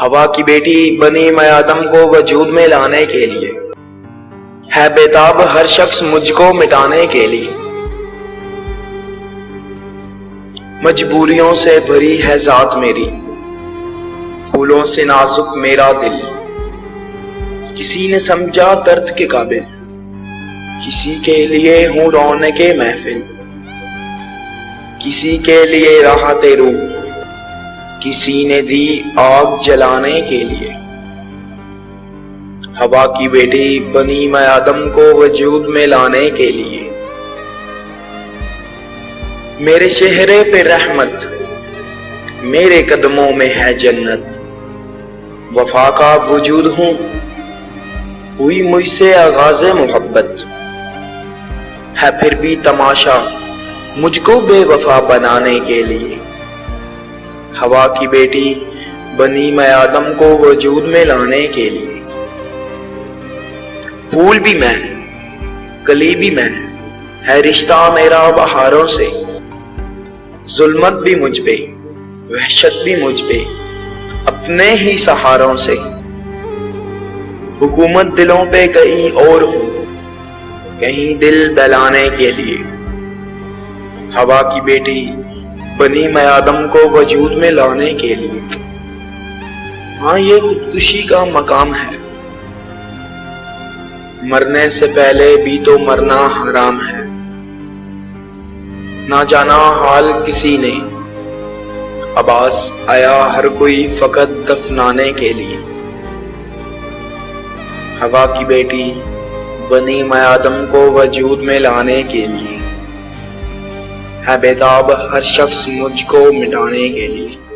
ہوا کی بیٹی بنی میں آدم کو وجود میں لانے کے لیے، ہے بیتاب ہر شخص مجھ کو مٹانے کے لیے۔ مجبوریوں سے بھری ہے ذات میری، پھولوں سے نازک میرا دل، کسی نے سمجھا درد کے قابل، کسی کے لیے ہوں رونق محفل، کسی کے لیے راحت روح، کسی نے دی آگ جلانے کے لیے۔ ہوا کی بیٹی بنی میں آدم کو وجود میں لانے کے لیے، میرے چہرے پہ رحمت، میرے قدموں میں ہے جنت، وفا کا وجود ہوں، ہوئی مجھ سے آغاز محبت، ہے پھر بھی تماشا مجھ کو بے وفا بنانے کے لیے۔ ہوا کی بیٹی بنی میں آدم کو وجود میں لانے کے لیے، پھول بھی میں، کلی بھی میں، ہے رشتہ میرا بہاروں سے، ظلمت بھی مجھ پہ، وحشت بھی مجھ پہ، اپنے ہی سہاروں سے، حکومت دلوں پہ کہیں اور ہوں، کہیں دل بہلانے کے لیے۔ ہوا کی بیٹی بنی میں آدم کو وجود میں لانے کے لیے۔ ہاں یہ خودکشی کا مقام ہے، مرنے سے پہلے بھی تو مرنا حرام ہے، نہ جانا حال کسی نے، عباس آیا ہر کوئی فقط دفنانے کے لیے۔ ہوا کی بیٹی بنی میں آدم کو وجود میں لانے کے لیے، ہے بیتاب ہر شخص مجھ کو مٹانے کے لیے۔